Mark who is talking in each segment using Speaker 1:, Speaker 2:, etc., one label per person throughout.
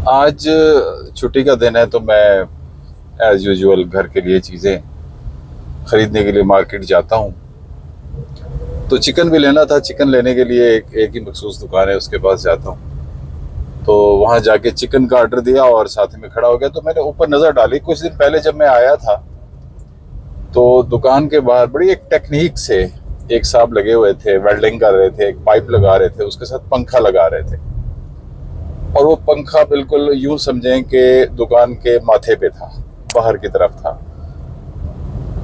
Speaker 1: आज छुट्टी का दिन है तो मैं एज यूजुअल घर के लिए चीज़ें खरीदने के लिए मार्केट जाता हूँ। तो चिकन भी लेना था। चिकन लेने के लिए एक ही मखसूस दुकान है, उसके पास जाता हूँ। तो वहाँ जाके चिकन का ऑर्डर दिया और साथ में खड़ा हो गया। तो मैंने ऊपर नज़र डाली कुछ दिन पहले जब मैं आया था, तो दुकान के बाहर बड़ी एक टेक्निक से एक साहब लगे हुए थे, वेल्डिंग कर रहे थे, एक पाइप लगा रहे थे, उसके साथ पंखा लगा रहे थे। और वो पंखा बिल्कुल यूं समझें कि दुकान के माथे पे था, बाहर की तरफ था।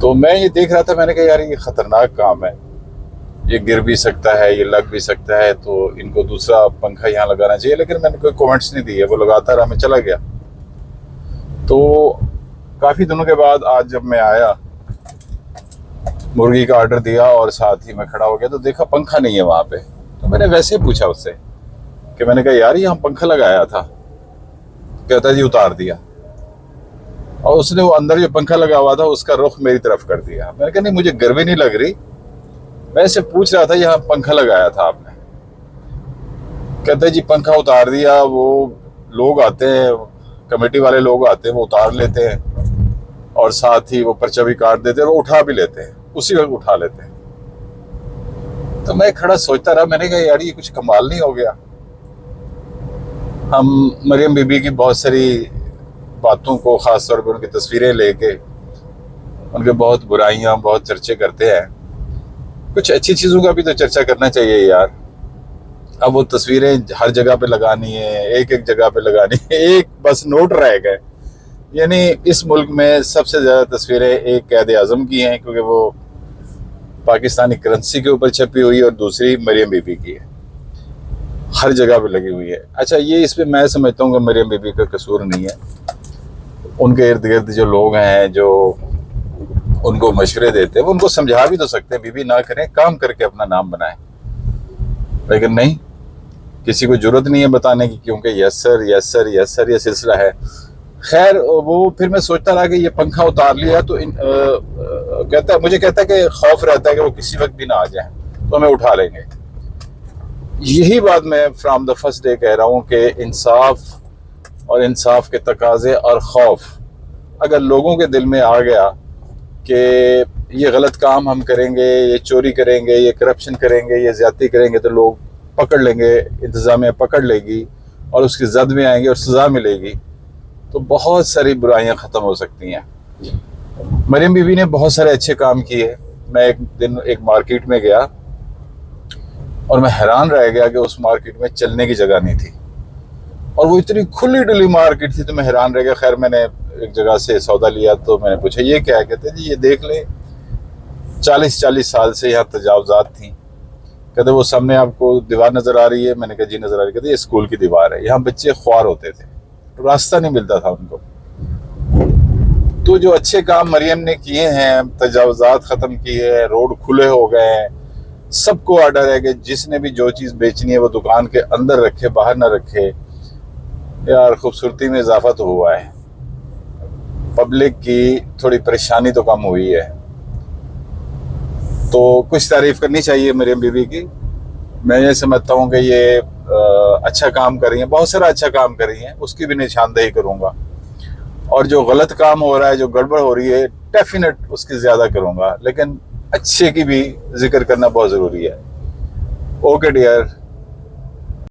Speaker 1: तो मैं ये देख रहा था, मैंने कहा यार ये खतरनाक काम है, ये गिर भी सकता है, ये लग भी सकता है, तो इनको दूसरा पंखा यहाँ लगाना चाहिए। लेकिन मैंने कोई कमेंट्स नहीं दिए, वो लगाता रहा, मैं चला गया। तो काफ़ी दिनों के बाद आज जब मैं आया, मुर्गी का ऑर्डर दिया और साथ ही मैं खड़ा हो गया, तो देखा पंखा नहीं है वहाँ पे। तो मैंने वैसे ही पूछा उससे कि मैंने कहा यार यहाँ पंखा लगाया था। कहता जी उतार दिया। और उसने वो अंदर जो पंखा लगा हुआ था उसका रुख मेरी तरफ कर दिया। मैंने कहा नहीं, मुझे गर्मी नहीं लग रही, मैं इसे पूछ रहा था यहाँ पंखा लगाया था आपने। कहते जी पंखा उतार दिया। वो लोग आते हैं, कमेटी वाले लोग आते हैं, वो उतार लेते हैं और साथ ही वो पर्चा भी काट देते हैं और उठा भी लेते हैं, उसी वक्त उठा लेते हैं। तो मैं खड़ा सोचता रहा, मैंने कहा यार ये कुछ कमाल नहीं हो गया। हम मरियम बीबी की बहुत सारी बातों को, ख़ास तौर पर उनकी तस्वीरें लेके उनके बहुत बुराइयां, बहुत चर्चे करते हैं। कुछ अच्छी चीज़ों का भी तो चर्चा करना चाहिए यार। अब वो तस्वीरें हर जगह पे लगानी है, एक एक जगह पे लगानी है, एक बस नोट रह गए। यानी इस मुल्क में सबसे ज़्यादा तस्वीरें एक कैद आज़म की हैं, क्योंकि वो पाकिस्तानी करेंसी के ऊपर छपी हुई है, और दूसरी मरियम बीबी की है, हर जगह पे लगी हुई है। अच्छा, ये इसमें मैं समझता हूँ कि मरियम बीबी का कसूर नहीं है। उनके इर्द गिर्द जो लोग हैं जो उनको मशवरे देते हैं, वो उनको समझा भी तो सकते हैं, बीबी ना करें, काम करके अपना नाम बनाएं। लेकिन नहीं, किसी को जरूरत नहीं है बताने की, क्योंकि yes sir yes sir yes sir ये सिलसिला है। खैर, वो फिर मैं सोचता रहा कि ये पंखा उतार लिया तो मुझे कहता है कि खौफ रहता है कि वो किसी वक्त भी ना आ जाए तो हमें उठा लेंगे। यही बात मैं फ्राम द फर्स्ट डे कह रहा हूँ कि इंसाफ और इंसाफ के तकाजे और खौफ अगर लोगों के दिल में आ गया कि ये गलत काम हम करेंगे, ये चोरी करेंगे, ये करप्शन करेंगे, ये ज्यादती करेंगे, तो लोग पकड़ लेंगे, इंतज़ामिया पकड़ लेगी और उसकी जद में आएंगे और सज़ा मिलेगी, तो बहुत सारी बुराइयां ख़त्म हो सकती हैं। मरियम बीबी ने बहुत सारे अच्छे काम किए। मैं एक दिन एक मार्केट में गया और मैं हैरान रह गया कि उस मार्केट में चलने की जगह नहीं थी, और वो इतनी खुली डुली मार्केट थी, तो मैं हैरान रह गया। खैर, मैंने एक जगह से सौदा लिया तो मैंने पूछा ये क्या है। कहते जी ये देख ले, 40-40 साल से यहाँ तजावजात थी। कहते वो सामने आपको दीवार नज़र आ रही है। मैंने कहा जी नज़र आ रही है। कहते ये स्कूल की दीवार है, यहाँ बच्चे ख्वार होते थे, रास्ता नहीं मिलता था उनको। तो जो अच्छे काम मरियम ने किए हैं, तजावजात ख़त्म किए, रोड खुले हो गए हैं, सबको ऑर्डर है कि जिसने भी जो चीज़ बेचनी है वो दुकान के अंदर रखे, बाहर ना रखे। यार खूबसूरती में इजाफा तो हुआ है, पब्लिक की थोड़ी परेशानी तो कम हुई है। तो कुछ तारीफ करनी चाहिए मरियम बीबी की। मैं ये समझता हूँ कि ये अच्छा काम कर रही हैं, बहुत सारा अच्छा काम कर रही हैं, उसकी भी निशानदेही करूँगा। और जो गलत काम हो रहा है, जो गड़बड़ हो रही है, डेफिनेट उसकी ज़्यादा करूँगा, लेकिन अच्छे की भी जिक्र करना बहुत ज़रूरी है। Okay dear.